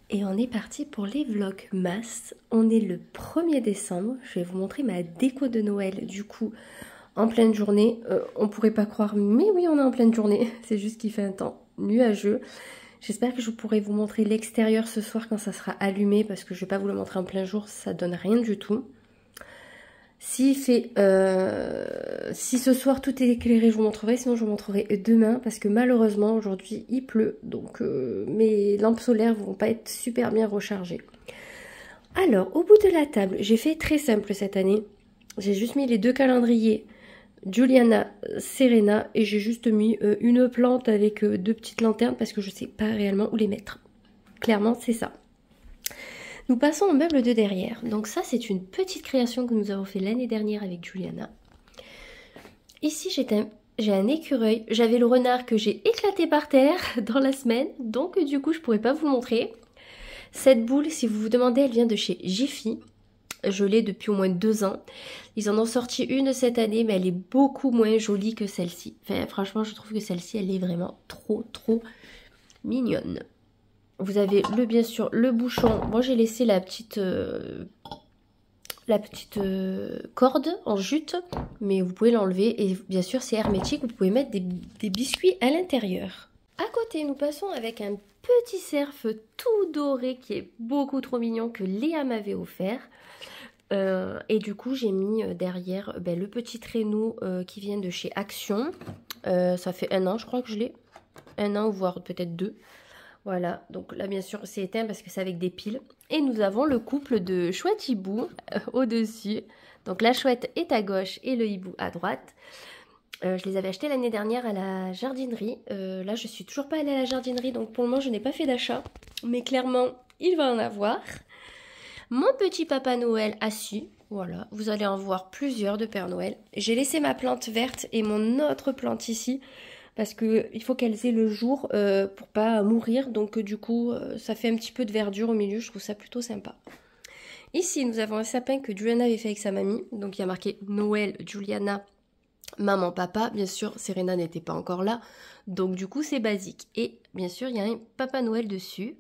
Et on est parti pour les vlogmas. On est le 1er décembre. Je vais vous montrer ma déco de Noël. Du coup, en pleine journée. On pourrait pas croire, mais oui, on est en pleine journée. C'est juste qu'il fait un temps nuageux. J'espère que je pourrai vous montrer l'extérieur ce soir quand ça sera allumé. Parce que je vais pas vous le montrer en plein jour. Ça donne rien du tout. Si ce soir tout est éclairé, je vous montrerai. Sinon, je vous montrerai demain parce que malheureusement aujourd'hui il pleut. Donc mes lampes solaires vont pas être super bien rechargées. Alors, au bout de la table, j'ai fait très simple cette année. J'ai juste mis les deux calendriers Giuliana, Serena et j'ai juste mis une plante avec deux petites lanternes parce que je sais pas réellement où les mettre. Clairement, c'est ça. Nous passons au meuble de derrière. Donc ça, c'est une petite création que nous avons fait l'année dernière avec Giuliana. Ici, j'ai un écureuil. J'avais le renard que j'ai éclaté par terre dans la semaine. Donc du coup, je ne pourrais pas vous le montrer. Cette boule, si vous vous demandez, elle vient de chez Jiffy. Je l'ai depuis au moins 2 ans. Ils en ont sorti une cette année, mais elle est beaucoup moins jolie que celle-ci. Enfin, franchement, je trouve que celle-ci, elle est vraiment trop mignonne. Vous avez bien sûr le bouchon. Moi j'ai laissé la petite corde en jute, mais vous pouvez l'enlever et bien sûr c'est hermétique. Vous pouvez mettre des biscuits à l'intérieur. À côté, nous passons avec un petit cerf tout doré qui est beaucoup trop mignon que Léa m'avait offert. Et du coup j'ai mis derrière le petit traîneau qui vient de chez Action. Ça fait 1 an je crois que je l'ai. 1 an voire peut-être 2. Voilà, donc là bien sûr c'est éteint parce que c'est avec des piles. Et nous avons le couple de chouette hibou au-dessus. Donc la chouette est à gauche et le hibou à droite. Je les avais achetés l'année dernière à la jardinerie. Là je suis toujours pas allée à la jardinerie, donc pour le moment je n'ai pas fait d'achat. Mais clairement il va en avoir. Mon petit Papa Noël assis. Voilà, vous allez en voir plusieurs de Père Noël. J'ai laissé ma plante verte et mon autre plante ici. Parce qu'il faut qu'elles aient le jour pour pas mourir. Donc du coup, ça fait un petit peu de verdure au milieu. Je trouve ça plutôt sympa. Ici, nous avons un sapin que Giuliana avait fait avec sa mamie. Donc il y a marqué Noël, Giuliana, maman, papa. Bien sûr, Serena n'était pas encore là. Donc du coup, c'est basique. Et bien sûr, il y a un Papa Noël dessus.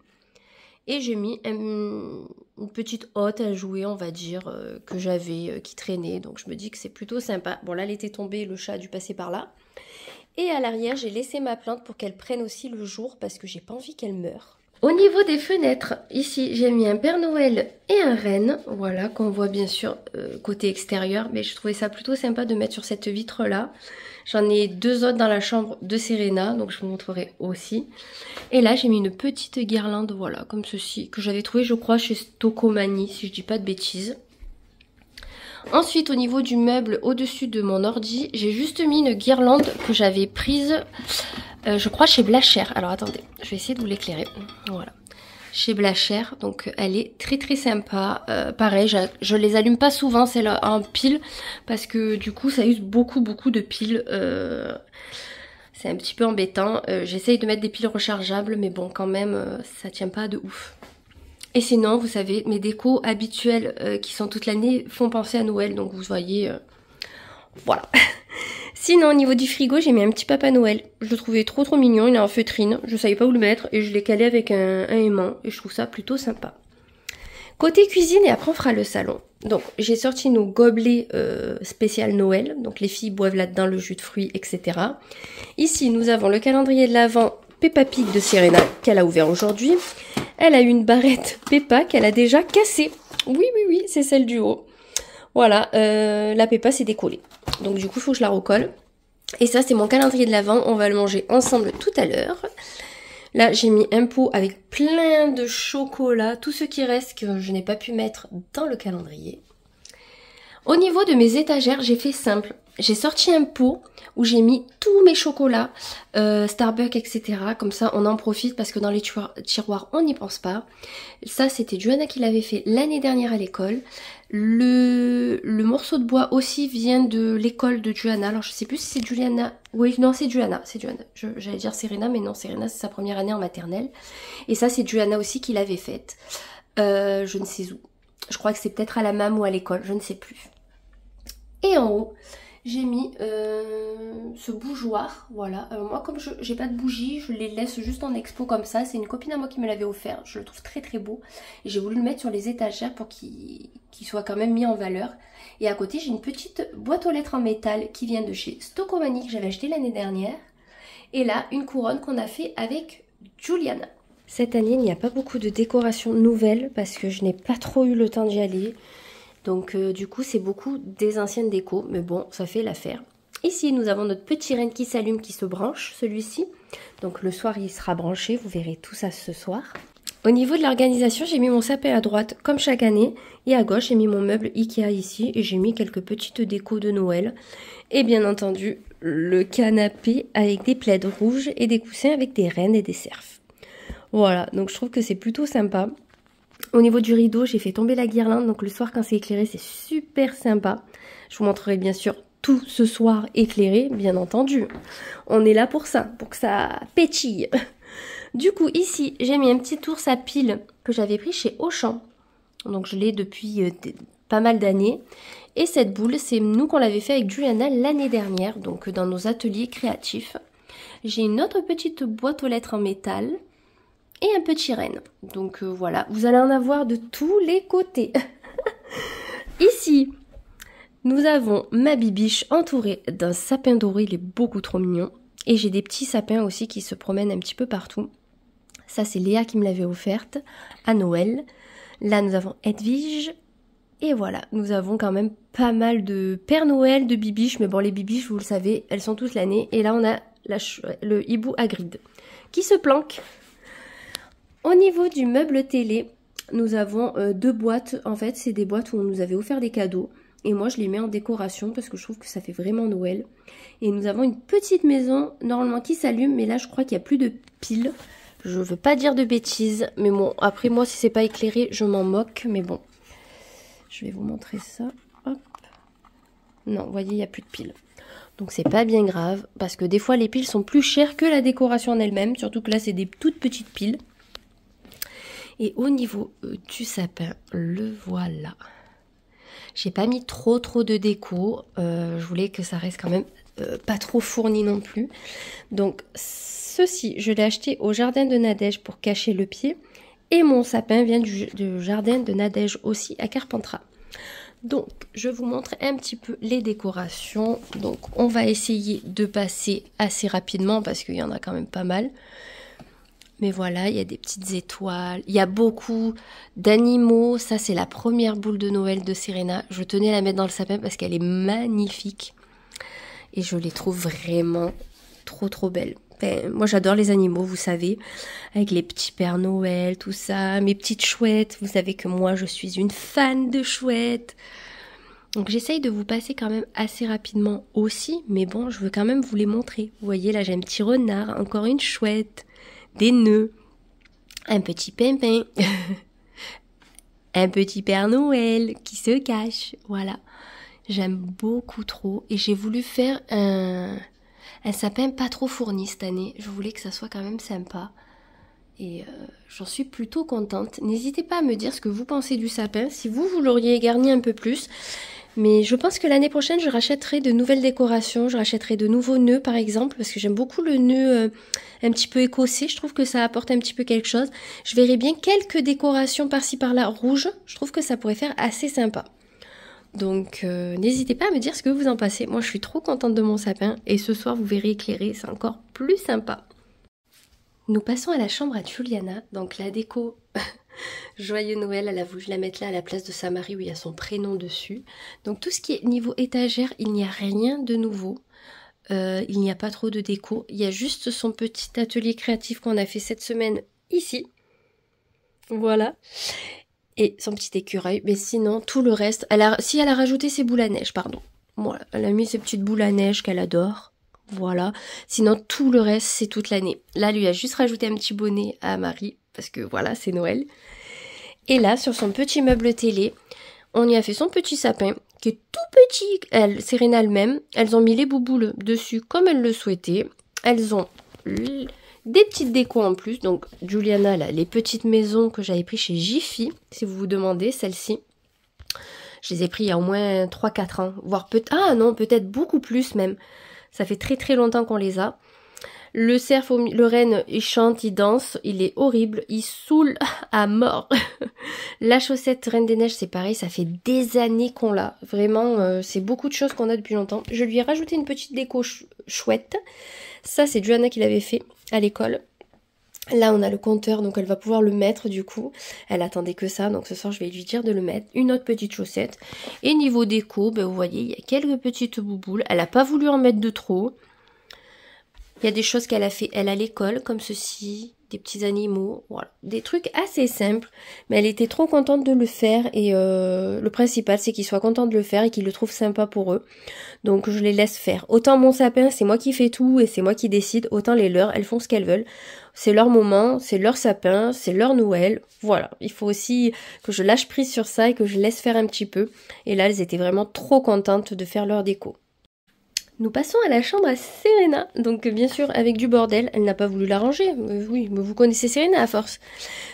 Et j'ai mis une petite hotte à jouer, on va dire, que j'avais, qui traînait. Donc je me dis que c'est plutôt sympa. Bon, là, elle était tombée, le chat a dû passer par là. Et à l'arrière, j'ai laissé ma plante pour qu'elle prenne aussi le jour parce que j'ai pas envie qu'elle meure. Au niveau des fenêtres, ici, j'ai mis un Père Noël et un renne. Voilà, qu'on voit bien sûr côté extérieur. Mais je trouvais ça plutôt sympa de mettre sur cette vitre-là. J'en ai 2 autres dans la chambre de Serena, donc je vous montrerai aussi. Et là, j'ai mis une petite guirlande, voilà, comme ceci, que j'avais trouvé, je crois, chez Stocomanie, si je dis pas de bêtises. Ensuite, au niveau du meuble, au-dessus de mon ordi, j'ai juste mis une guirlande que j'avais prise, je crois, chez Blachère. Alors, attendez, je vais essayer de vous l'éclairer. Voilà. Chez Blachère, donc elle est très sympa. Pareil, je les allume pas souvent, celle-là en pile, parce que du coup, ça use beaucoup de piles. C'est un petit peu embêtant. J'essaye de mettre des piles rechargeables, mais bon, quand même, ça tient pas de ouf. Et sinon, vous savez, mes décos habituels qui sont toute l'année font penser à Noël. Donc vous voyez, voilà. Sinon, au niveau du frigo, j'ai mis un petit Papa Noël. Je le trouvais trop mignon, il est en feutrine. Je savais pas où le mettre et je l'ai calé avec un aimant. Et je trouve ça plutôt sympa. Côté cuisine, et après on fera le salon. Donc j'ai sorti nos gobelets spécial Noël. Donc les filles boivent là-dedans le jus de fruits, etc. Ici, nous avons le calendrier de l'Avent Peppa Pig de Serena qu'elle a ouvert aujourd'hui. Elle a eu une barrette Peppa qu'elle a déjà cassée. Oui, c'est celle du haut. Voilà, la Peppa s'est décollée. Donc du coup, il faut que je la recolle. Et ça, c'est mon calendrier de l'Avent. On va le manger ensemble tout à l'heure. Là, j'ai mis un pot avec plein de chocolat. Tout ce qui reste que je n'ai pas pu mettre dans le calendrier. Au niveau de mes étagères, j'ai fait simple. J'ai sorti un pot où j'ai mis tous mes chocolats, Starbucks, etc. Comme ça, on en profite parce que dans les tiroirs, on n'y pense pas. Ça, c'était Johanna qui l'avait fait l'année dernière à l'école. Le morceau de bois aussi vient de l'école de Johanna. Alors, je sais plus si c'est Juliana. Oui, non, c'est Johanna. C'est Johanna. J'allais dire Serena, mais non, Serena, c'est sa première année en maternelle. Et ça, c'est Johanna aussi qui l'avait faite. Je ne sais où. Je crois que c'est peut-être à la MAM ou à l'école, je ne sais plus. Et en haut, j'ai mis ce bougeoir, voilà. Alors moi comme j'ai pas de bougie, je les laisse juste en expo comme ça. C'est une copine à moi qui me l'avait offert, je le trouve très très beau. Et j'ai voulu le mettre sur les étagères pour qu'il soit quand même mis en valeur. Et à côté j'ai une petite boîte aux lettres en métal qui vient de chez Stocomanie que j'avais acheté l'année dernière. Et là une couronne qu'on a fait avec Juliana. Cette année il n'y a pas beaucoup de décorations nouvelles parce que je n'ai pas trop eu le temps d'y aller. Donc du coup c'est beaucoup des anciennes décos, mais bon ça fait l'affaire. Ici nous avons notre petit renne qui s'allume, qui se branche, celui-ci. Donc le soir il sera branché, vous verrez tout ça ce soir. Au niveau de l'organisation, j'ai mis mon sapin à droite comme chaque année. Et à gauche j'ai mis mon meuble Ikea ici et j'ai mis quelques petites décos de Noël. Et bien entendu le canapé avec des plaids rouges et des coussins avec des rennes et des cerfs. Voilà, donc je trouve que c'est plutôt sympa. Au niveau du rideau, j'ai fait tomber la guirlande, donc le soir quand c'est éclairé, c'est super sympa. Je vous montrerai bien sûr tout ce soir éclairé, bien entendu. On est là pour ça, pour que ça pétille. Du coup, ici, j'ai mis un petit ours à piles que j'avais pris chez Auchan. Donc je l'ai depuis pas mal d'années. Et cette boule, c'est nous qu'on l'avait fait avec Juliana l'année dernière, donc dans nos ateliers créatifs. J'ai une autre petite boîte aux lettres en métal. Et un petit renne. Donc voilà, vous allez en avoir de tous les côtés. Ici, nous avons ma bibiche entourée d'un sapin doré. Il est beaucoup trop mignon. Et j'ai des petits sapins aussi qui se promènent un petit peu partout. Ça, c'est Léa qui me l'avait offerte à Noël. Là, nous avons Edwige. Et voilà, nous avons quand même pas mal de Père Noël, de bibiches. Mais bon, les bibiches, vous le savez, elles sont toute l'année. Et là, on a le hibou Hagrid qui se planque. Au niveau du meuble télé, nous avons deux boîtes. En fait, c'est des boîtes où on nous avait offert des cadeaux. Et moi, je les mets en décoration parce que je trouve que ça fait vraiment Noël. Et nous avons une petite maison, normalement, qui s'allume. Mais là, je crois qu'il n'y a plus de piles. Je ne veux pas dire de bêtises. Mais bon, après, moi, si c'est pas éclairé, je m'en moque. Mais bon, je vais vous montrer ça. Hop. Non, vous voyez, il n'y a plus de piles. Donc, c'est pas bien grave. Parce que des fois, les piles sont plus chères que la décoration en elle-même. Surtout que là, c'est des toutes petites piles. Et au niveau du sapin, le voilà. J'ai pas mis trop de déco. Je voulais que ça reste quand même pas trop fourni non plus. Donc ceci, je l'ai acheté au jardin de Nadège pour cacher le pied. Et mon sapin vient du jardin de Nadège aussi à Carpentras. Donc je vous montre un petit peu les décorations. Donc on va essayer de passer assez rapidement parce qu'il y en a quand même pas mal. Mais voilà, il y a des petites étoiles, il y a beaucoup d'animaux. Ça, c'est la première boule de Noël de Serena. Je tenais à la mettre dans le sapin parce qu'elle est magnifique. Et je les trouve vraiment trop belles. Enfin, moi, j'adore les animaux, vous savez. Avec les petits Pères Noël, tout ça. Mes petites chouettes. Vous savez que moi, je suis une fan de chouettes. Donc, j'essaye de vous passer quand même assez rapidement aussi. Mais bon, je veux quand même vous les montrer. Vous voyez, là, j'ai un petit renard, encore une chouette. Des nœuds, un petit pimpin, un petit Père Noël qui se cache, voilà. J'aime beaucoup trop et j'ai voulu faire un sapin pas trop fourni cette année. Je voulais que ça soit quand même sympa et j'en suis plutôt contente. N'hésitez pas à me dire ce que vous pensez du sapin, si vous l'auriez garni un peu plus. Mais je pense que l'année prochaine, je rachèterai de nouvelles décorations. Je rachèterai de nouveaux nœuds, par exemple, parce que j'aime beaucoup le nœud un petit peu écossais. Je trouve que ça apporte un petit peu quelque chose. Je verrai bien quelques décorations par-ci, par-là rouges. Je trouve que ça pourrait faire assez sympa. Donc, n'hésitez pas à me dire ce que vous en pensez. Moi, je suis trop contente de mon sapin. Et ce soir, vous verrez éclairé, c'est encore plus sympa. Nous passons à la chambre à Juliana. Donc, la déco... Joyeux Noël, elle a voulu la mettre là à la place de sa Marie où il y a son prénom dessus. Donc tout ce qui est niveau étagère, il n'y a rien de nouveau. Il n'y a pas trop de déco. Il y a juste son petit atelier créatif qu'on a fait cette semaine ici. Voilà. Et son petit écureuil. Mais sinon, tout le reste... elle a rajouté ses boules à neige, pardon. Voilà, elle a mis ses petites boules à neige qu'elle adore. Voilà. Sinon, tout le reste, c'est toute l'année. Là, lui a juste rajouté un petit bonnet à Marie. Parce que voilà, c'est Noël. Et là, sur son petit meuble télé, on y a fait son petit sapin, qui est tout petit. Serena elle-même, elles ont mis les bouboules dessus comme elles le souhaitaient. Elles ont des petites décos en plus. Donc, Juliana, là, les petites maisons que j'avais prises chez Jiffy, si vous vous demandez, celle-ci. Je les ai pris il y a au moins 3-4 ans, voire peut-être beaucoup plus même. Ça fait très très longtemps qu'on les a. Le cerf, le renne, il chante, il danse, il est horrible, il saoule à mort. La chaussette Reine des Neiges, c'est pareil, ça fait des années qu'on l'a. Vraiment, c'est beaucoup de choses qu'on a depuis longtemps. Je lui ai rajouté une petite déco chouette. Ça, c'est Johanna qui l'avait fait à l'école. Là, on a le compteur, donc elle va pouvoir le mettre du coup. Elle attendait que ça, donc ce soir, je vais lui dire de le mettre. Une autre petite chaussette. Et niveau déco, ben, vous voyez, il y a quelques petites bouboules. Elle n'a pas voulu en mettre de trop. Il y a des choses qu'elle a fait, elle, à l'école, comme ceci, des petits animaux, voilà. Des trucs assez simples, mais elle était trop contente de le faire, et le principal, c'est qu'ils soient contents de le faire et qu'ils le trouvent sympa pour eux. Donc je les laisse faire. Autant mon sapin, c'est moi qui fais tout et c'est moi qui décide, autant les leurs, elles font ce qu'elles veulent. C'est leur moment, c'est leur sapin, c'est leur Noël, voilà. Il faut aussi que je lâche prise sur ça et que je laisse faire un petit peu. Et là, elles étaient vraiment trop contentes de faire leur déco. Nous passons à la chambre à Serena, donc bien sûr avec du bordel, elle n'a pas voulu la ranger, oui, mais vous connaissez Serena à force.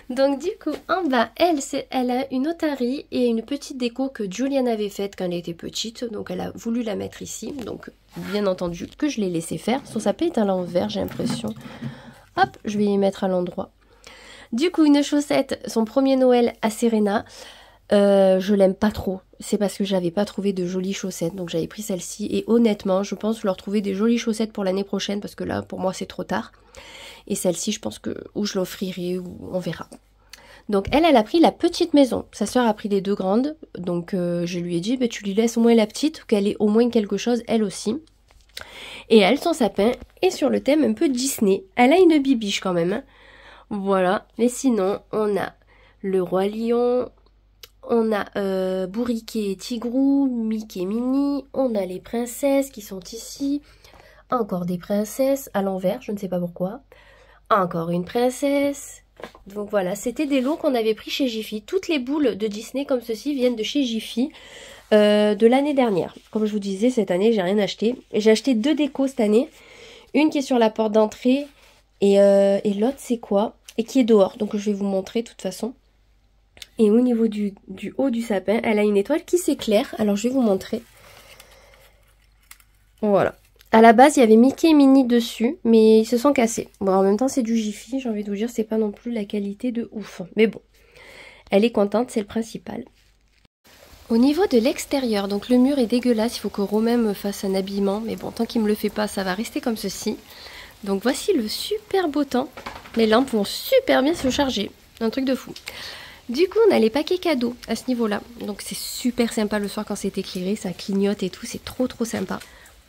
Donc du coup, en bas, elle a une otarie et une petite déco que Julian avait faite quand elle était petite, donc elle a voulu la mettre ici, donc bien entendu que je l'ai laissé faire. Son sapin est à l'envers, j'ai l'impression. Hop, je vais y mettre à l'endroit. Du coup, une chaussette, son premier Noël à Serena. Je l'aime pas trop, c'est parce que j'avais pas trouvé de jolies chaussettes, donc j'avais pris celle-ci, et honnêtement je pense leur trouver des jolies chaussettes pour l'année prochaine, parce que là pour moi c'est trop tard, et celle-ci je pense que ou je l'offrirai ou on verra. Donc elle a pris la petite maison, sa soeur a pris les deux grandes, donc je lui ai dit bah, tu lui laisses au moins la petite, qu'elle ait au moins quelque chose elle aussi. Et elle, son sapin est sur le thème un peu Disney, elle a une bibiche quand même, hein. Voilà, mais sinon on a le roi lion. On a Bourriquet et Tigrou, Mickey et Minnie, on a les princesses qui sont ici, encore des princesses à l'envers, je ne sais pas pourquoi, encore une princesse. Donc voilà, c'était des lots qu'on avait pris chez Jiffy. Toutes les boules de Disney comme ceci viennent de chez Jiffy de l'année dernière. Comme je vous disais, cette année, j'ai rien acheté. J'ai acheté 2 décos cette année, une qui est sur la porte d'entrée et l'autre c'est quoi? Et qui est dehors, donc je vais vous montrer de toute façon. Et au niveau du haut du sapin, elle a une étoile qui s'éclaire. Alors je vais vous montrer. Voilà. À la base, il y avait Mickey et Minnie dessus, mais ils se sont cassés. Bon, en même temps, c'est du Jiffy, j'ai envie de vous dire, c'est pas non plus la qualité de ouf. Mais bon, elle est contente, c'est le principal. Au niveau de l'extérieur, donc le mur est dégueulasse, il faut que Romain me fasse un habillement. Mais bon, tant qu'il me le fait pas, ça va rester comme ceci. Donc voici le super beau temps. Les lampes vont super bien se charger. Un truc de fou. Du coup, on a les paquets cadeaux à ce niveau-là. Donc c'est super sympa le soir quand c'est éclairé, ça clignote et tout, c'est trop sympa.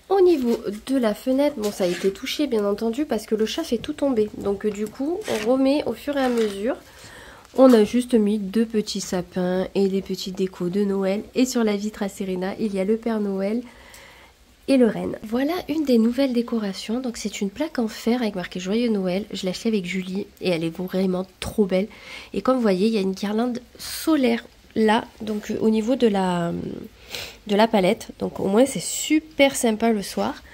Au niveau de la fenêtre, bon ça a été touché bien entendu parce que le chat fait tout tomber. Donc du coup, on remet au fur et à mesure. On a juste mis 2 petits sapins et des petits décos de Noël. Et sur la vitre à Serena, il y a le Père Noël et le renne. Voilà une des nouvelles décorations. Donc c'est une plaque en fer avec marqué Joyeux Noël. Je l'ai achetée avec Julie et elle est vraiment trop belle. Et comme vous voyez, il y a une guirlande solaire là, donc au niveau de la palette. Donc au moins c'est super sympa le soir.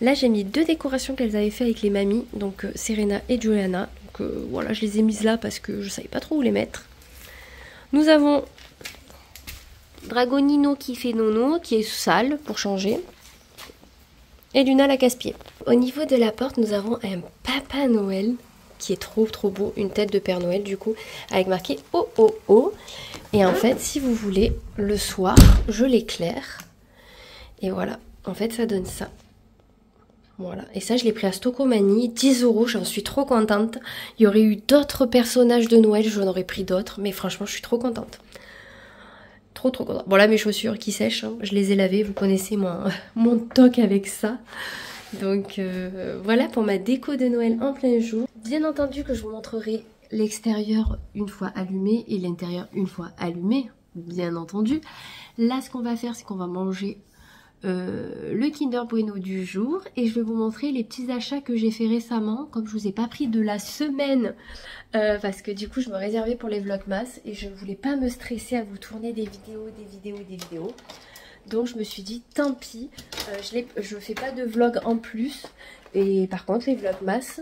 Là j'ai mis 2 décorations qu'elles avaient fait avec les mamies, donc Serena et Johanna. Donc voilà, je les ai mises là parce que je savais pas trop où les mettre. Nous avons Dragonino qui fait nono, qui est sale pour changer. Et Luna la casse-pied. Au niveau de la porte, nous avons un Papa Noël qui est trop beau, une tête de Père Noël du coup, avec marqué oh oh oh. Et en fait, si vous voulez, le soir, je l'éclaire. Et voilà, en fait, ça donne ça. Voilà, et ça, je l'ai pris à Stocomanie, 10 €, j'en suis trop contente. Il y aurait eu d'autres personnages de Noël, j'en aurais pris d'autres, mais franchement, je suis trop contente. Trop contente. Bon là mes chaussures qui sèchent, hein, je les ai lavées, vous connaissez mon toc avec ça. Donc voilà pour ma déco de Noël en plein jour. Bien entendu que je vous montrerai l'extérieur une fois allumé et l'intérieur une fois allumé, bien entendu. Là ce qu'on va faire c'est qu'on va manger le Kinder Bueno du jour et je vais vous montrer les petits achats que j'ai fait récemment, comme je vous ai pas pris de la semaine parce que du coup je me réservais pour les vlogmas et je ne voulais pas me stresser à vous tourner des vidéos. Donc je me suis dit tant pis, je fais pas de vlog en plus. Et par contre les vlogmas,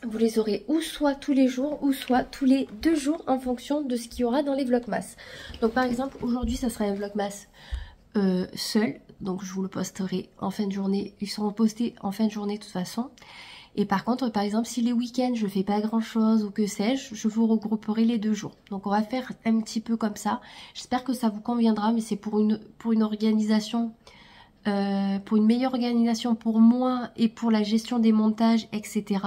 Vous les aurez ou soit tous les jours ou soit tous les 2 jours en fonction de ce qu'il y aura dans les vlogmas. Donc par exemple aujourd'hui ça sera un vlogmas seul, donc je vous le posterai en fin de journée, ils seront postés en fin de journée de toute façon. Et par contre par exemple si les week-ends je fais pas grand chose ou que sais-je, je vous regrouperai les 2 jours. Donc on va faire un petit peu comme ça, j'espère que ça vous conviendra, mais c'est pour une organisation, pour une meilleure organisation pour moi et pour la gestion des montages, etc.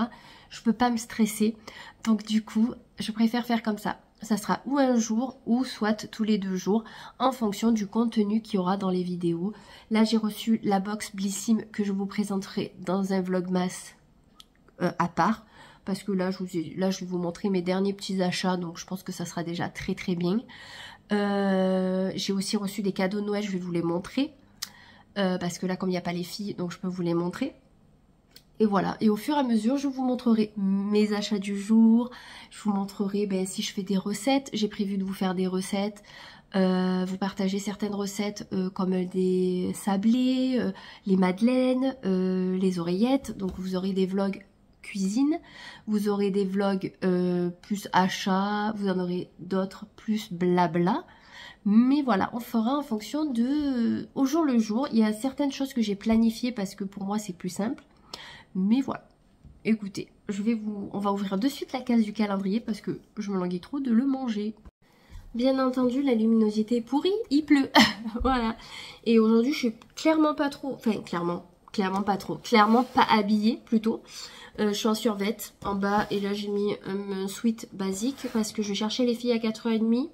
Je peux pas me stresser, donc du coup je préfère faire comme ça. Ça sera ou un jour ou soit tous les 2 jours en fonction du contenu qu'il y aura dans les vidéos. Là j'ai reçu la box Blissim que je vous présenterai dans un vlogmas à part, parce que là je vais vous montrer mes derniers petits achats, donc je pense que ça sera déjà très très bien. J'ai aussi reçu des cadeaux de Noël, je vais vous les montrer, parce que là comme il n'y a pas les filles, donc je peux vous les montrer. Et voilà, et au fur et à mesure, je vous montrerai mes achats du jour, je vous montrerai si je fais des recettes, j'ai prévu de vous faire des recettes, vous partager certaines recettes comme des sablés, les madeleines, les oreillettes, donc vous aurez des vlogs cuisine, vous aurez des vlogs plus achat, vous en aurez d'autres plus blabla. Mais voilà, on fera en fonction de au jour le jour. Il y a certaines choses que j'ai planifiées parce que pour moi c'est plus simple. Mais voilà, écoutez, on va ouvrir de suite la case du calendrier parce que je me languis trop de le manger. Bien entendu, la luminosité est pourrie, il pleut, voilà. Et aujourd'hui, je suis clairement pas trop, enfin clairement pas habillée plutôt. Je suis en survêt en bas et là j'ai mis un sweat basique parce que je cherchais les filles à 4h30.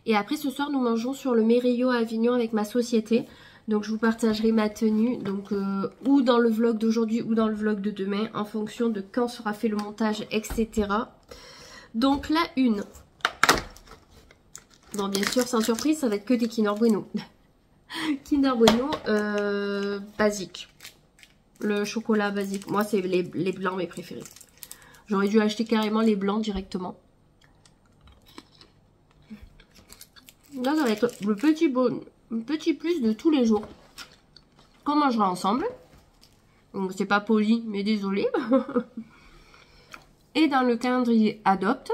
Et après ce soir, nous mangeons sur le Merillo à Avignon avec ma société. Donc je vous partagerai ma tenue, donc ou dans le vlog d'aujourd'hui ou dans le vlog de demain, en fonction de quand sera fait le montage, etc. Donc la une. Bon bien sûr, sans surprise, ça va être que des Kinder Bueno. Kinder Bueno basique. Le chocolat basique. Moi c'est les blancs mes préférés. J'aurais dû acheter carrément les blancs directement. Là ça va être le petit plus de tous les jours qu'on mangera ensemble. Donc c'est pas poli, mais désolé. Et dans le calendrier Adopte,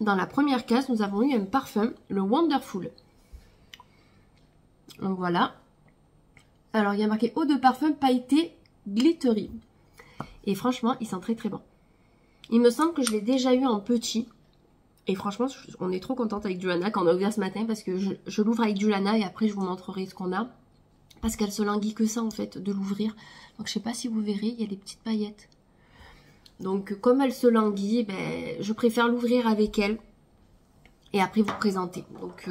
dans la première case, nous avons eu un parfum, le Wonderful. Donc voilà. Alors il y a marqué eau de parfum pailleté glittery. Et franchement, il sent très très bon. Il me semble que je l'ai déjà eu en petit. Et franchement, on est trop contente avec Johanna quand on a ouvert ce matin parce que je l'ouvre avec Johanna et après je vous montrerai ce qu'on a. Parce qu'elle se languit que ça en fait de l'ouvrir. Donc je sais pas si vous verrez, il y a des petites paillettes. Donc comme elle se languit, je préfère l'ouvrir avec elle. Et après vous présenter. Donc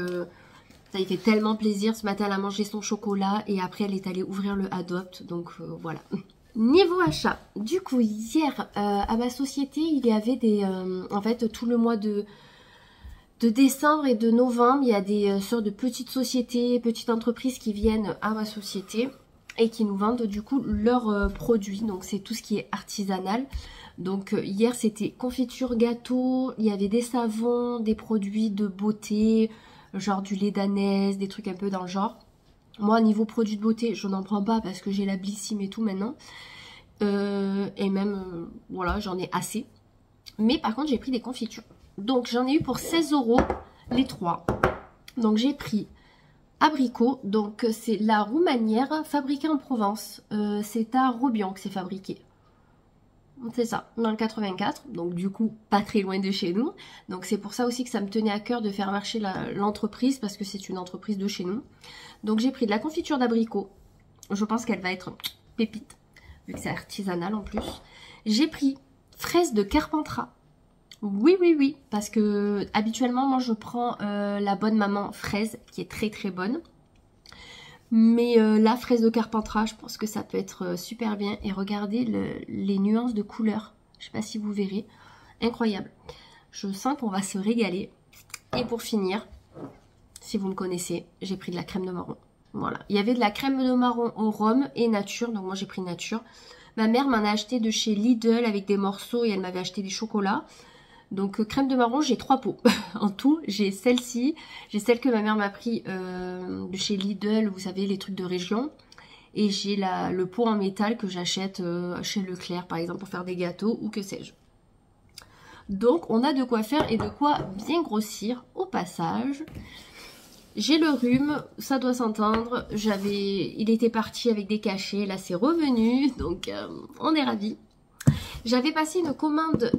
ça lui fait tellement plaisir. Ce matin elle a mangé son chocolat et après elle est allée ouvrir le Adopte. Donc voilà. Niveau achat, du coup hier à ma société il y avait des en fait tout le mois de décembre et de novembre, il y a des sortes de petites sociétés, petites entreprises qui viennent à ma société et qui nous vendent du coup leurs produits. Donc c'est tout ce qui est artisanal. Donc hier c'était confiture, gâteau, il y avait des savons, des produits de beauté, genre du lait d'ânesse, des trucs un peu dans le genre. Moi niveau produits de beauté je n'en prends pas parce que j'ai la Blissim et tout maintenant. Et même voilà j'en ai assez. Mais par contre j'ai pris des confitures. Donc j'en ai eu pour 16 € les 3. Donc j'ai pris abricot. Donc c'est la roumanière fabriquée en Provence. C'est à Robion que c'est fabriqué. C'est ça, dans le 84. Donc du coup pas très loin de chez nous. Donc c'est pour ça aussi que ça me tenait à cœur de faire marcher l'entreprise. Parce que c'est une entreprise de chez nous. Donc j'ai pris de la confiture d'abricot. Je pense qu'elle va être pépite. Vu que c'est artisanal en plus. J'ai pris fraises de Carpentras. Oui, parce que habituellement moi je prends la bonne maman fraise qui est très très bonne. Mais la fraise de Carpentras, je pense que ça peut être super bien. Et regardez les nuances de couleurs, je sais pas si vous verrez, incroyable. Je sens qu'on va se régaler. Et pour finir, si vous me connaissez, j'ai pris de la crème de marron. Voilà, il y avait de la crème de marron au rhum et nature, donc moi j'ai pris nature. Ma mère m'en a acheté de chez Lidl avec des morceaux et elle m'avait acheté des chocolats. Donc crème de marron, j'ai 3 pots en tout. J'ai celle-ci, j'ai celle que ma mère m'a pris de chez Lidl, vous savez les trucs de région. Et j'ai le pot en métal que j'achète chez Leclerc par exemple pour faire des gâteaux ou que sais-je. Donc on a de quoi faire et de quoi bien grossir au passage. J'ai le rhume, ça doit s'entendre. Il était parti avec des cachets, là c'est revenu, donc on est ravis. J'avais passé une commande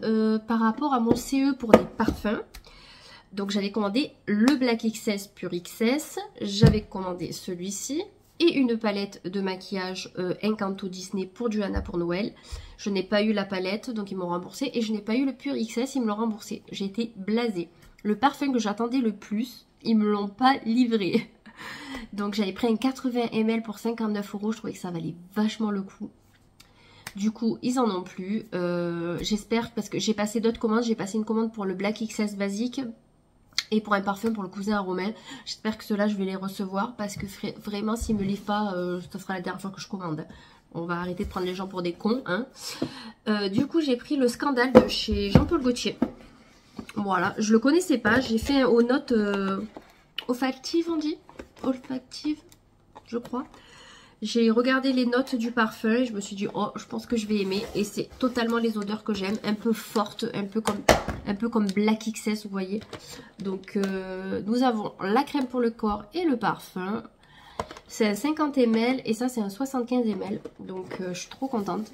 par rapport à mon CE pour des parfums. Donc j'avais commandé le Black XS Pure XS, j'avais commandé celui-ci et une palette de maquillage Encanto Disney pour Johanna pour Noël. Je n'ai pas eu la palette, donc ils m'ont remboursé, et je n'ai pas eu le Pure XS, ils me l'ont remboursé. J'ai été blasée. Le parfum que j'attendais le plus, ils me l'ont pas livré. Donc j'avais pris un 80 ml pour 59 €, je trouvais que ça valait vachement le coup. Du coup, ils en ont plus. J'espère, parce que j'ai passé d'autres commandes, j'ai passé une commande pour le Black XS basique et pour un parfum pour le cousin à Romain. J'espère que ceux-là, je vais les recevoir parce que vraiment, s'ils ne me livrent pas, ça sera la dernière fois que je commande. On va arrêter de prendre les gens pour des cons. Hein. Du coup, j'ai pris le Scandale de chez Jean-Paul Gaultier. Voilà, je le connaissais pas. J'ai fait aux notes olfactives, on dit olfactives, je crois. J'ai regardé les notes du parfum et je me suis dit, oh, je pense que je vais aimer. Et c'est totalement les odeurs que j'aime, un peu fortes, un peu comme Black XS, vous voyez. Donc, nous avons la crème pour le corps et le parfum. C'est un 50 ml et ça, c'est un 75 ml. Donc, je suis trop contente.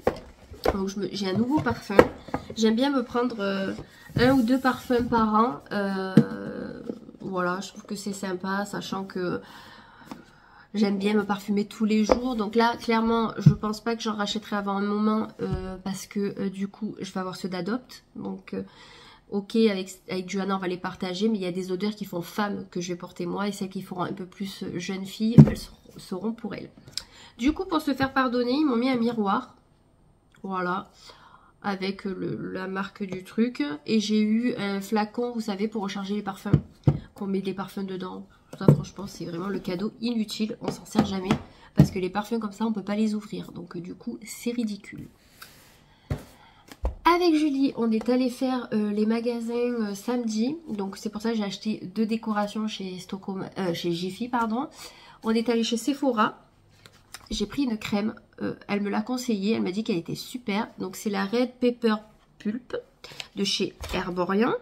Donc, j'ai un nouveau parfum. J'aime bien me prendre un ou deux parfums par an. Voilà, je trouve que c'est sympa, sachant que j'aime bien me parfumer tous les jours. Donc là, clairement, je pense pas que j'en rachèterai avant un moment parce que du coup, je vais avoir ceux d'Adopt. Donc, ok, avec Johanna, on va les partager. Mais il y a des odeurs qui font femme que je vais porter moi. Et celles qui feront un peu plus jeune fille, elles seront pour elles. Du coup, pour se faire pardonner, ils m'ont mis un miroir. Voilà. Avec la marque du truc. Et j'ai eu un flacon, vous savez, pour recharger les parfums. Qu'on met des parfums dedans. Ça, franchement, c'est vraiment le cadeau inutile. On s'en sert jamais. Parce que les parfums comme ça, on peut pas les ouvrir. Donc, du coup, c'est ridicule. Avec Julie, on est allé faire les magasins samedi. Donc, c'est pour ça que j'ai acheté 2 décorations chez Jiffy, pardon. On est allé chez Sephora. J'ai pris une crème. Elle me l'a conseillée. Elle m'a dit qu'elle était super. Donc, c'est la Red Pepper Pulp de chez Herborian.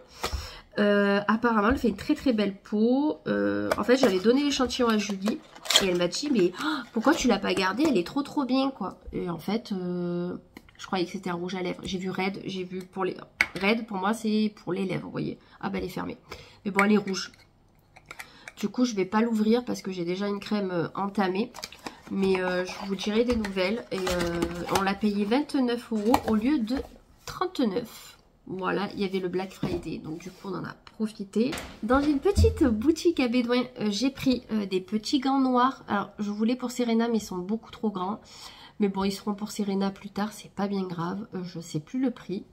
Apparemment, elle fait une très très belle peau. En fait, j'avais donné l'échantillon à Julie et elle m'a dit, mais pourquoi tu l'as pas gardée? Elle est trop bien, quoi. Et en fait, je croyais que c'était un rouge à lèvres. J'ai vu Red, j'ai vu pour les Red, pour moi, c'est pour les lèvres, vous voyez. Ah bah, elle est fermée. Mais bon, elle est rouge. Du coup, je vais pas l'ouvrir parce que j'ai déjà une crème entamée. Mais je vous dirai des nouvelles. Et on l'a payé 29 € au lieu de 39. Voilà, il y avait le Black Friday, donc du coup on en a profité. Dans une petite boutique à Bédouin, j'ai pris des petits gants noirs. Alors je voulais pour Serena, mais ils sont beaucoup trop grands. Mais bon, ils seront pour Serena plus tard, c'est pas bien grave. Je sais plus le prix.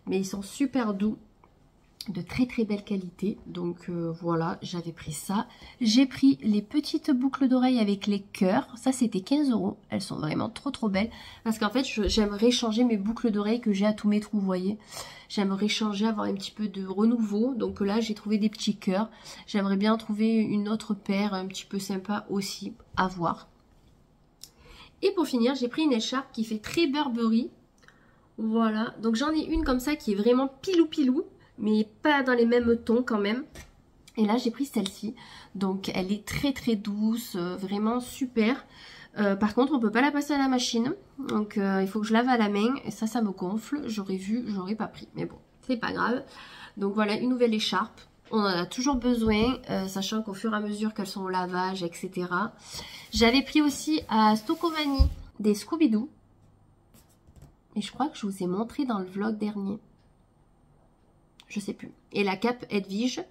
Mais ils sont super doux, de très très belle qualité. Donc voilà, j'avais pris ça. J'ai pris les petites boucles d'oreilles avec les cœurs. Ça c'était 15 €. Elles sont vraiment trop belles. Parce qu'en fait, j'aimerais changer mes boucles d'oreilles que j'ai à tous mes trous, vous voyez. J'aimerais changer, avoir un petit peu de renouveau. Donc là, j'ai trouvé des petits cœurs. J'aimerais bien trouver une autre paire un petit peu sympa aussi à voir. Et pour finir, j'ai pris une écharpe qui fait très Burberry. Voilà. Donc j'en ai une comme ça qui est vraiment pilou. Mais pas dans les mêmes tons quand même. Et là, j'ai pris celle-ci. Donc, elle est très douce, vraiment super. Par contre, on peut pas la passer à la machine. Donc, il faut que je lave à la main. Et ça me gonfle. J'aurais vu, j'aurais pas pris. Mais bon, c'est pas grave. Donc, voilà, une nouvelle écharpe. On en a toujours besoin, sachant qu'au fur et à mesure qu'elles sont au lavage, etc. J'avais pris aussi à Stocomanie des Scooby-Doo. Et je crois que je vous ai montré dans le vlog dernier. Je sais plus. Et la cape Edwige.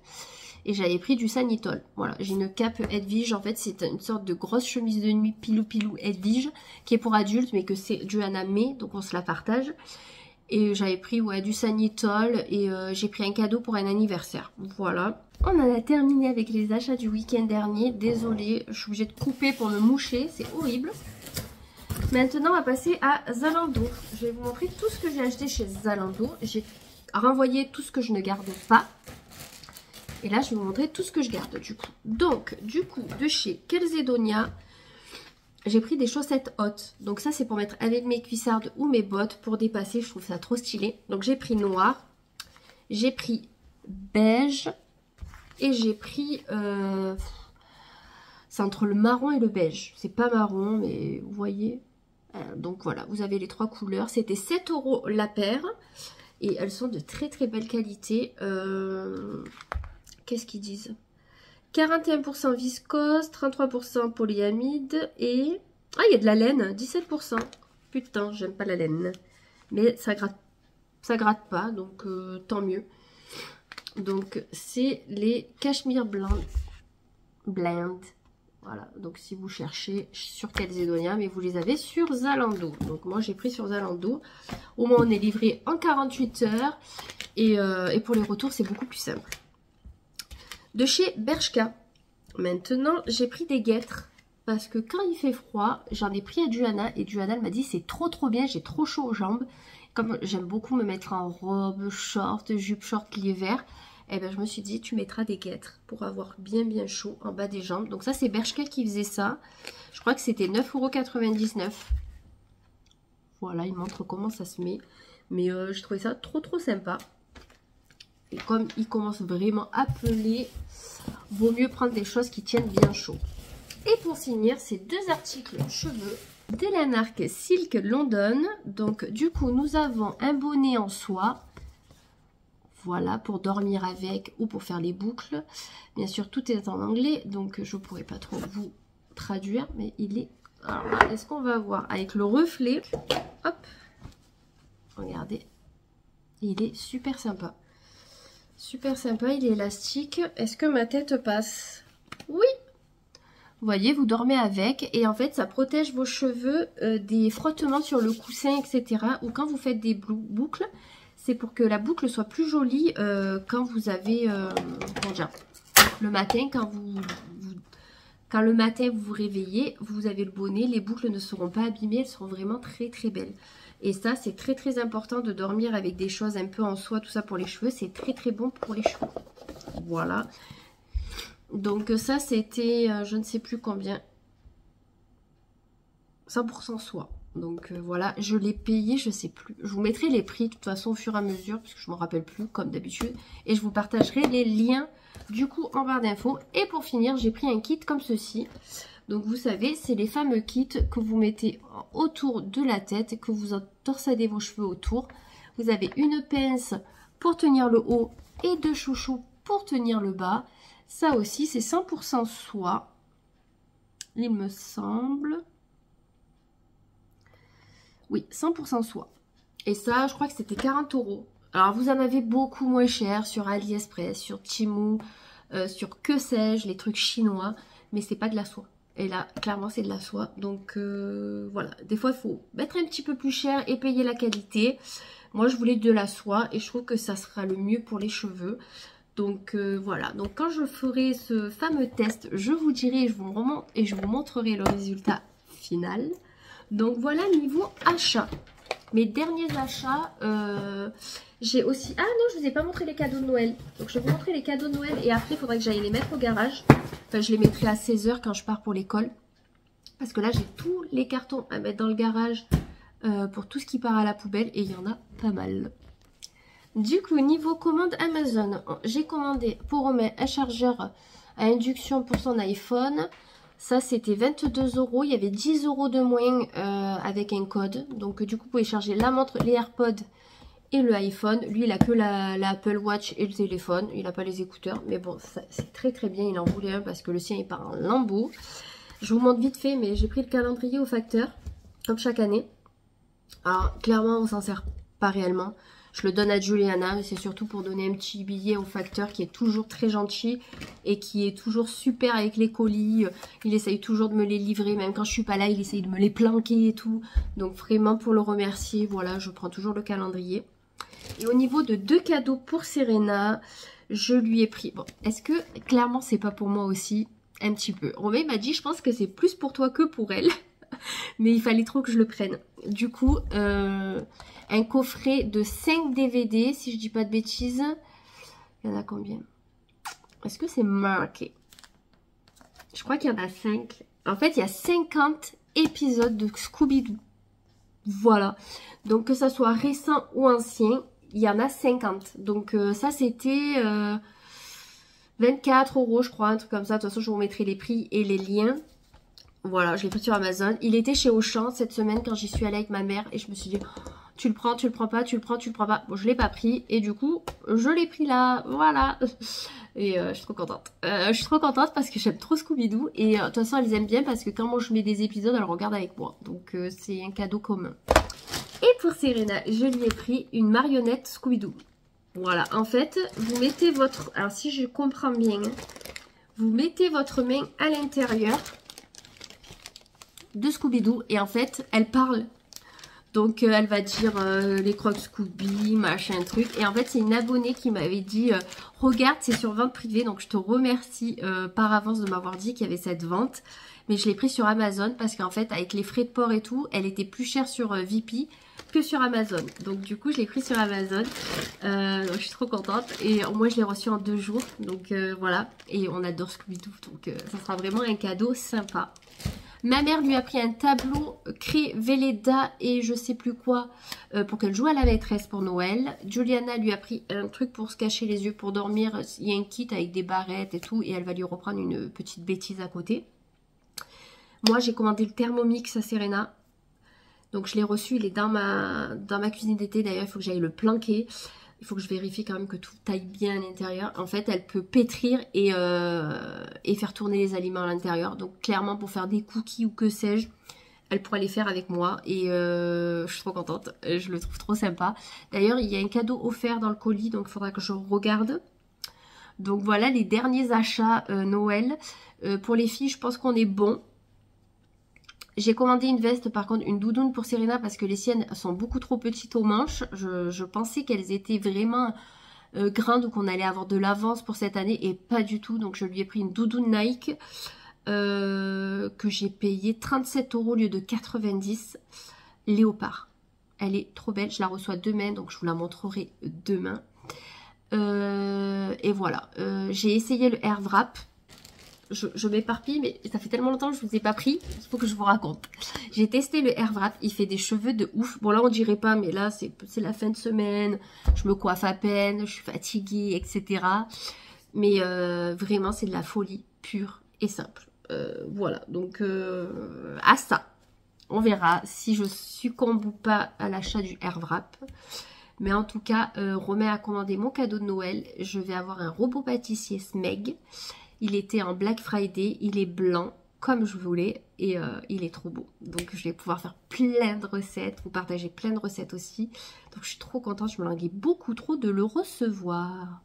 Et j'avais pris du Sanitol. Voilà, j'ai une cape Edwige. En fait, c'est une sorte de grosse chemise de nuit pilou Edwige. Qui est pour adultes, mais que c'est Johanna met. Donc on se la partage. Et j'avais pris du Sanitol. Et j'ai pris un cadeau pour un anniversaire. Voilà. On en a terminé avec les achats du week-end dernier. Désolée, je suis obligée de couper pour me moucher. C'est horrible. Maintenant, on va passer à Zalando. Je vais vous montrer tout ce que j'ai acheté chez Zalando. J'ai renvoyer tout ce que je ne garde pas. Et là, je vais vous montrer tout ce que je garde du coup. Donc, du coup, de chez Kelsedonia, j'ai pris des chaussettes hautes. Donc ça, c'est pour mettre avec mes cuissardes ou mes bottes pour dépasser. Je trouve ça trop stylé. Donc j'ai pris noir, j'ai pris beige et j'ai pris... c'est entre le marron et le beige. C'est pas marron, mais vous voyez. Donc voilà, vous avez les 3 couleurs. C'était 7 € la paire. Et elles sont de très très belle qualité. Qu'est-ce qu'ils disent? 41% viscose, 33% polyamide et... Ah, il y a de la laine, 17%. Putain, j'aime pas la laine. Mais ça gratte pas, donc tant mieux. Donc, c'est les Cashmere Blend. Voilà, donc si vous cherchez sur Calzedonia, mais vous les avez sur Zalando. Donc moi, j'ai pris sur Zalando. Au moins, on est livré en 48 heures. Et pour les retours, c'est beaucoup plus simple. De chez Bershka. Maintenant, j'ai pris des guêtres. Parce que quand il fait froid, j'en ai pris à Duana. Et Duana, elle m'a dit, c'est trop bien, j'ai trop chaud aux jambes. Comme j'aime beaucoup me mettre en robe, short, jupe short l'hiver, eh ben, je me suis dit, tu mettras des guêtres pour avoir bien chaud en bas des jambes. Donc ça, c'est Bershka qui faisait ça. Je crois que c'était 9,99 €. Voilà, il montre comment ça se met. Mais je trouvais ça trop sympa. Et comme il commence vraiment à peler, vaut mieux prendre des choses qui tiennent bien chaud. Et pour finir, ces 2 articles cheveux de la marque Silk London. Donc du coup, nous avons un bonnet en soie. Voilà, pour dormir avec ou pour faire les boucles. Bien sûr, tout est en anglais, donc je ne pourrais pas trop vous traduire, mais il est... Alors, est-ce qu'on va voir avec le reflet? Hop, regardez, il est super sympa. Super sympa, il est élastique. Est-ce que ma tête passe? Oui! Vous voyez, vous dormez avec et en fait, ça protège vos cheveux des frottements sur le coussin, etc. Ou quand vous faites des boucles, c'est pour que la boucle soit plus jolie quand vous avez, comment dire, le matin, quand le matin vous vous réveillez, vous avez le bonnet, les boucles ne seront pas abîmées, elles seront vraiment très belles. Et ça, c'est très important de dormir avec des choses un peu en soie, tout ça pour les cheveux, c'est très bon pour les cheveux. Voilà. Donc ça, c'était, je ne sais plus combien, 100% soie. Donc voilà, je l'ai payé, je sais plus. Je vous mettrai les prix de toute façon au fur et à mesure, parce que je ne me rappelle plus, comme d'habitude. Et je vous partagerai les liens, du coup, en barre d'infos. Et pour finir, j'ai pris un kit comme ceci. Donc vous savez, c'est les fameux kits que vous mettez autour de la tête, que vous torsadez vos cheveux autour. Vous avez une pince pour tenir le haut et 2 chouchous pour tenir le bas. Ça aussi, c'est 100% soie, il me semble. Oui, 100% soie. Et ça, je crois que c'était 40 €. Alors, vous en avez beaucoup moins cher sur AliExpress, sur Temu, sur que sais-je, les trucs chinois. Mais c'est pas de la soie. Et là, clairement, c'est de la soie. Donc, voilà. Des fois, il faut mettre un petit peu plus cher et payer la qualité. Moi, je voulais de la soie et je trouve que ça sera le mieux pour les cheveux. Donc voilà, donc quand je ferai ce fameux test, je vous dirai et je vous montrerai le résultat final. Donc voilà niveau achat. Mes derniers achats, j'ai aussi... Ah non, je vous ai pas montré les cadeaux de Noël. Donc je vais vous montrer les cadeaux de Noël et après il faudrait que j'aille les mettre au garage. Enfin je les mettrai à 16 h quand je pars pour l'école. Parce que là j'ai tous les cartons à mettre dans le garage pour tout ce qui part à la poubelle et il y en a pas mal. Du coup, niveau commande Amazon, j'ai commandé pour Romain un chargeur à induction pour son iPhone. Ça, c'était 22 €. Il y avait 10 € de moins avec un code. Donc, du coup, vous pouvez charger la montre, les AirPods et le iPhone. Lui, il a que la Apple Watch et le téléphone. Il n'a pas les écouteurs. Mais bon, c'est très bien. Il en voulait un parce que le sien, il part en lambeaux. Je vous montre vite fait, mais j'ai pris le calendrier au facteur, comme chaque année. Alors, clairement, on s'en sert pas réellement. Je le donne à Juliana, mais c'est surtout pour donner un petit billet au facteur qui est toujours très gentil et qui est toujours super avec les colis. Il essaye toujours de me les livrer, même quand je suis pas là, il essaye de me les planquer et tout. Donc vraiment pour le remercier, voilà, je prends toujours le calendrier. Et au niveau de 2 cadeaux pour Serena, je lui ai pris... Bon, est-ce que clairement c'est pas pour moi aussi? Un petit peu. Romain m'a dit, je pense que c'est plus pour toi que pour elle. Mais il fallait trop que je le prenne. Du coup, un coffret de 5 DVD, si je dis pas de bêtises. Il y en a combien? Est-ce que c'est marqué? Je crois qu'il y en a 5. En fait, il y a 50 épisode de Scooby-Doo. Voilà. Donc que ça soit récent ou ancien, il y en a 50. Donc ça c'était 24 € je crois, un truc comme ça. De toute façon je vous mettrai les prix et les liens. Voilà, je l'ai pris sur Amazon. Il était chez Auchan cette semaine quand j'y suis allée avec ma mère. Et je me suis dit, oh, tu le prends, tu le prends pas, tu le prends, tu le prends pas. Bon, je l'ai pas pris. Et du coup, je l'ai pris là. Voilà. Et je suis trop contente. Je suis trop contente parce que j'aime trop Scooby-Doo. Et de toute façon, elles aiment bien parce que quand moi je mets des épisodes, elles regardent avec moi. Donc c'est un cadeau commun. Et pour Serena, je lui ai pris une marionnette Scooby-Doo. Voilà, en fait, vous mettez votre... Alors si je comprends bien, vous mettez votre main à l'intérieur de Scooby-Doo et en fait elle parle, donc elle va dire les crocs Scooby machin truc, et en fait c'est une abonnée qui m'avait dit regarde c'est sur vente privée, donc je te remercie par avance de m'avoir dit qu'il y avait cette vente, mais je l'ai pris sur Amazon parce qu'en fait avec les frais de port et tout elle était plus chère sur Vip que sur Amazon, donc du coup je l'ai pris sur Amazon. Donc je suis trop contente et moi je l'ai reçu en 2 jours, donc voilà, et on adore Scooby-Doo, donc ça sera vraiment un cadeau sympa. Ma mère lui a pris un tableau Cré Velleda et je sais plus quoi pour qu'elle joue à la maîtresse pour Noël. Juliana lui a pris un truc pour se cacher les yeux pour dormir. Il y a un kit avec des barrettes et tout et elle va lui reprendre une petite bêtise à côté. Moi j'ai commandé le Thermomix à Serena. Donc je l'ai reçu, il est dans ma cuisine d'été. D'ailleurs il faut que j'aille le planquer. Il faut que je vérifie quand même que tout taille bien à l'intérieur. En fait, elle peut pétrir et faire tourner les aliments à l'intérieur. Donc, clairement, pour faire des cookies ou que sais-je, elle pourra les faire avec moi. Et je suis trop contente. Je le trouve trop sympa. D'ailleurs, il y a un cadeau offert dans le colis. Donc, il faudra que je regarde. Donc, voilà les derniers achats Noël. Pour les filles, je pense qu'on est bon. J'ai commandé une veste, par contre, une doudoune pour Serena parce que les siennes sont beaucoup trop petites aux manches. Je pensais qu'elles étaient vraiment grandes ou qu'on allait avoir de l'avance pour cette année et pas du tout. Donc je lui ai pris une doudoune Nike que j'ai payé 37 € au lieu de 90. Léopard. Elle est trop belle. Je la reçois demain, donc je vous la montrerai demain. Et voilà. J'ai essayé le Air Wrap. Je m'éparpille, mais ça fait tellement longtemps que je ne vous ai pas pris, il faut que je vous raconte. J'ai testé le Air Wrap, il fait des cheveux de ouf. Bon là on dirait pas, mais là c'est la fin de semaine, je me coiffe à peine, je suis fatiguée, etc. Mais vraiment c'est de la folie pure et simple. Voilà, donc à ça. On verra si je succombe ou pas à l'achat du Air Wrap. Mais en tout cas, Romain a commandé mon cadeau de Noël. Je vais avoir un robot pâtissier Smeg. Il était en Black Friday, il est blanc comme je voulais et il est trop beau. Donc je vais pouvoir faire plein de recettes, vous partager plein de recettes aussi. Donc je suis trop contente, je me languis beaucoup trop de le recevoir.